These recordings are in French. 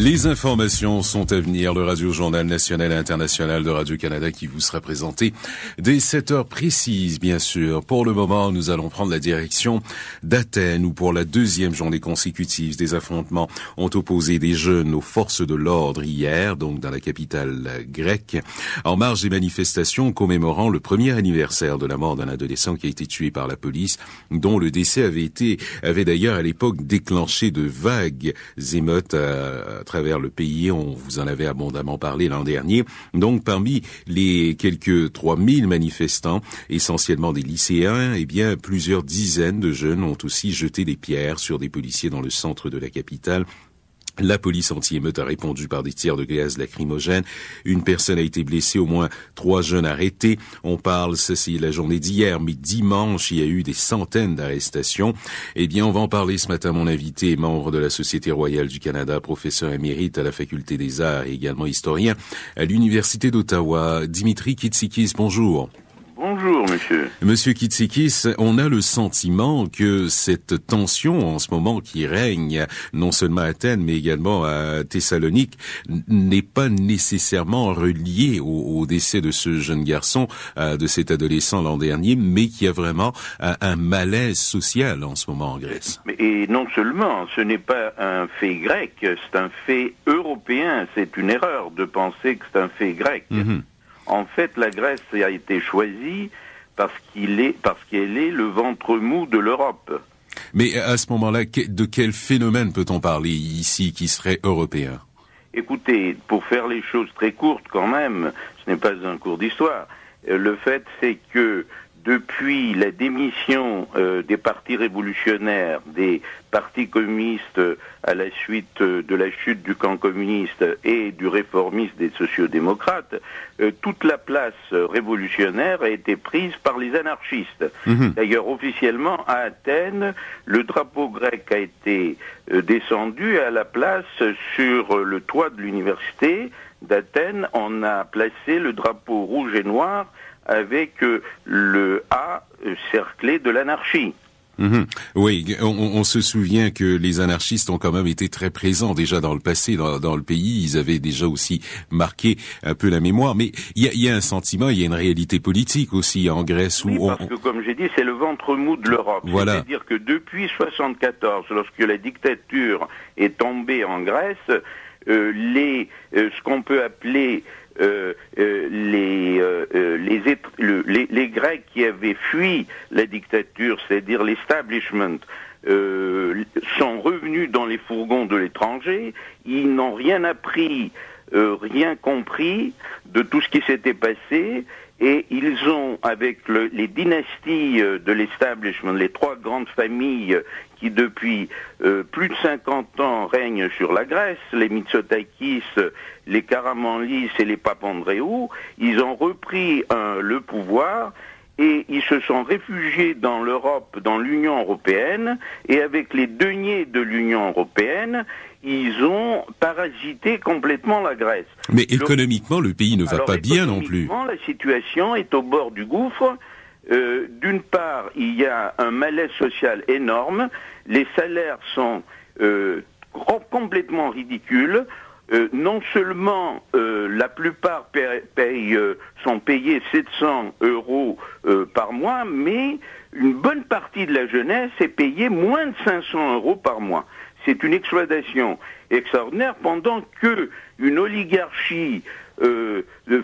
Les informations sont à venir. Le Radio-Journal national et international de Radio-Canada qui vous sera présenté dès 7 heures précises, bien sûr. Pour le moment, nous allons prendre la direction d'Athènes où pour la deuxième journée consécutive, des affrontements ont opposé des jeunes aux forces de l'ordre hier, donc dans la capitale grecque, en marge des manifestations commémorant le premier anniversaire de la mort d'un adolescent qui a été tué par la police, dont le décès avait d'ailleurs à l'époque déclenché de vagues émeutes à travers le pays. On vous en avait abondamment parlé l'an dernier. Donc, parmi les quelques 3000 manifestants, essentiellement des lycéens, eh bien, plusieurs dizaines de jeunes ont aussi jeté des pierres sur des policiers dans le centre de la capitale. La police anti-émeute a répondu par des tirs de gaz lacrymogène. Une personne a été blessée, au moins 3 jeunes arrêtés. On parle, ça c'est la journée d'hier, mais dimanche, il y a eu des centaines d'arrestations. Eh bien, on va en parler ce matin. Mon invité est membre de la Société royale du Canada, professeur émérite à la Faculté des Arts et également historien à l'Université d'Ottawa. Dimitri Kitsikis, bonjour. Bonjour, monsieur. Monsieur Kitsikis, on a le sentiment que cette tension en ce moment qui règne, non seulement à Athènes, mais également à Thessalonique, n'est pas nécessairement reliée au décès de ce jeune garçon, de cet adolescent l'an dernier, mais qu'il y a vraiment un malaise social en ce moment en Grèce. Et non seulement, ce n'est pas un fait grec, c'est un fait européen. C'est une erreur de penser que c'est un fait grec. Mm-hmm. En fait, la Grèce a été choisie parce qu'elle est le ventre mou de l'Europe. Mais à ce moment-là, de quel phénomène peut-on parler ici qui serait européen ? Écoutez, pour faire les choses très courtes quand même, ce n'est pas un cours d'histoire. Le fait, c'est que depuis la démission des partis révolutionnaires, des partis communistes à la suite de la chute du camp communiste et du réformisme des sociodémocrates, toute la place révolutionnaire a été prise par les anarchistes. Mmh. D'ailleurs, officiellement, à Athènes, le drapeau grec a été descendu à la place sur le toit de l'université d'Athènes. On a placé le drapeau rouge et noir avec le A cerclé de l'anarchie. Mmh. Oui, on se souvient que les anarchistes ont quand même été très présents déjà dans le passé, dans le pays. Ils avaient déjà aussi marqué un peu la mémoire. Mais il y a un sentiment, il y a une réalité politique aussi en Grèce. Oui, parce que, comme j'ai dit, c'est le ventre mou de l'Europe. Voilà. C'est-à-dire que depuis 1974, lorsque la dictature est tombée en Grèce, ce qu'on peut appeler les Grecs qui avaient fui la dictature, c'est-à-dire l'establishment, sont revenus dans les fourgons de l'étranger. Ils n'ont rien appris, rien compris de tout ce qui s'était passé. Et ils ont, avec les dynasties de l'establishment, les 3 grandes familles qui depuis plus de 50 ans règnent sur la Grèce, les Mitsotakis, les Karamanlis et les Papandréou, ils ont repris le pouvoir et ils se sont réfugiés dans l'Europe, dans l'Union européenne, et avec les deniers de l'Union européenne, ils ont parasité complètement la Grèce. Mais économiquement, le pays ne va pas bien non plus. Économiquement, la situation est au bord du gouffre. D'une part, il y a un malaise social énorme. Les salaires sont complètement ridicules. Non seulement la plupart sont payés 700 € par mois, mais une bonne partie de la jeunesse est payée moins de 500 € par mois. C'est une exploitation extraordinaire pendant que une oligarchie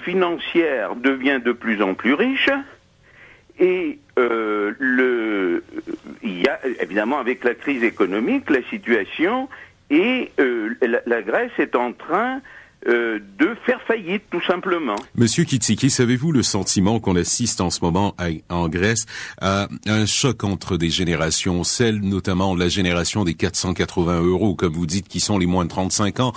financière devient de plus en plus riche. Et il y a évidemment avec la crise économique, la situation et la Grèce est en train de faire faillite, tout simplement. Monsieur Kitsikis, avez-vous le sentiment qu'on assiste en ce moment en Grèce à un choc entre des générations, celle notamment la génération des 480 €, comme vous dites, qui sont les moins de 35 ans,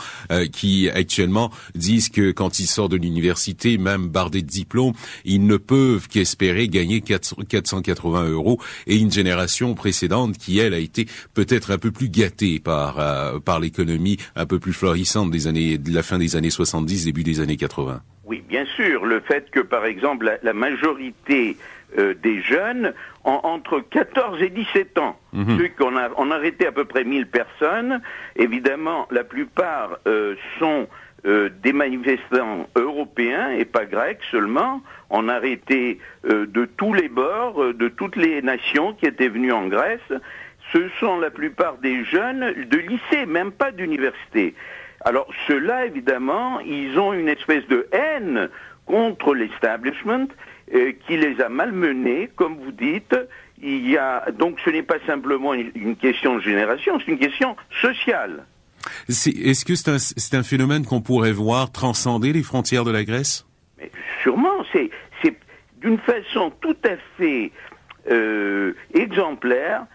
qui actuellement disent que quand ils sortent de l'université, même bardés de diplômes, ils ne peuvent qu'espérer gagner 480 €, et une génération précédente qui, elle, a été peut-être un peu plus gâtée par l'économie un peu plus florissante de la fin des années 70, début des années 80. Oui, bien sûr. Le fait que, par exemple, la majorité des jeunes ont entre 14 et 17 ans, ceux qu'on a arrêté à peu près 1000 personnes, évidemment, la plupart sont des manifestants européens et pas grecs seulement. On a arrêté de tous les bords, de toutes les nations qui étaient venues en Grèce. Ce sont la plupart des jeunes de lycée, même pas d'université. Alors ceux-là, évidemment, ils ont une espèce de haine contre l'establishment qui les a malmenés, comme vous dites. Donc ce n'est pas simplement une question de génération, c'est une question sociale. Est-ce que c'est un phénomène qu'on pourrait voir transcender les frontières de la Grèce? Mais sûrement, c'est d'une façon tout à fait exemplaire.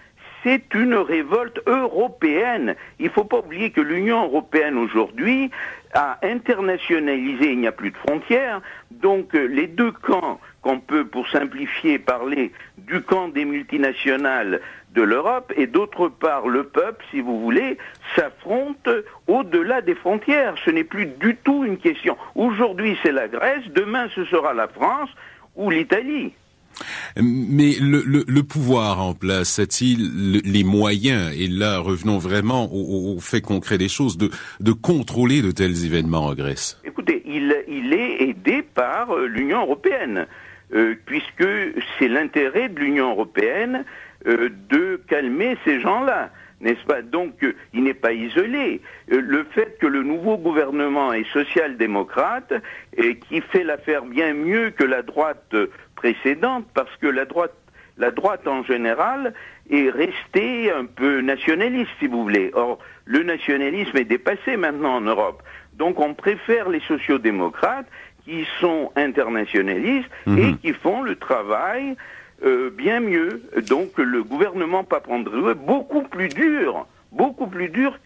C'est une révolte européenne. Il ne faut pas oublier que l'Union européenne aujourd'hui a internationalisé, il n'y a plus de frontières, donc les deux camps qu'on peut, pour simplifier, parler du camp des multinationales de l'Europe et d'autre part le peuple, si vous voulez, s'affrontent au-delà des frontières. Ce n'est plus du tout une question. Aujourd'hui c'est la Grèce, demain ce sera la France ou l'Italie. Mais le pouvoir en place a-t-il les moyens, et là revenons vraiment au fait concret des choses, de contrôler de tels événements en Grèce? Écoutez, il est aidé par l'Union européenne, puisque c'est l'intérêt de l'Union européenne de calmer ces gens-là. N'est-ce pas? Donc, il n'est pas isolé. Le fait que le nouveau gouvernement est social-démocrate, et qui fait l'affaire bien mieux que la droite précédente, parce que la droite en général est restée un peu nationaliste, si vous voulez. Or, le nationalisme est dépassé maintenant en Europe. Donc, on préfère les sociodémocrates qui sont internationalistes et qui font le travail bien mieux. Donc le gouvernement Papandreou est beaucoup plus dur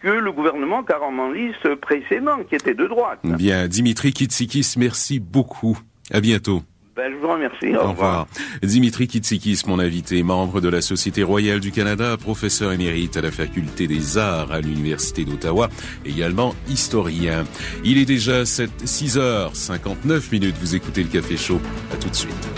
que le gouvernement Karamanlis précédent, qui était de droite. Bien, Dimitri Kitsikis, merci beaucoup. À bientôt. Je vous remercie. Au revoir. Dimitri Kitsikis, mon invité, membre de la Société royale du Canada, professeur émérite à la Faculté des Arts à l'Université d'Ottawa, également historien. Il est déjà 6h59. Vous écoutez le Café Chaud. À tout de suite.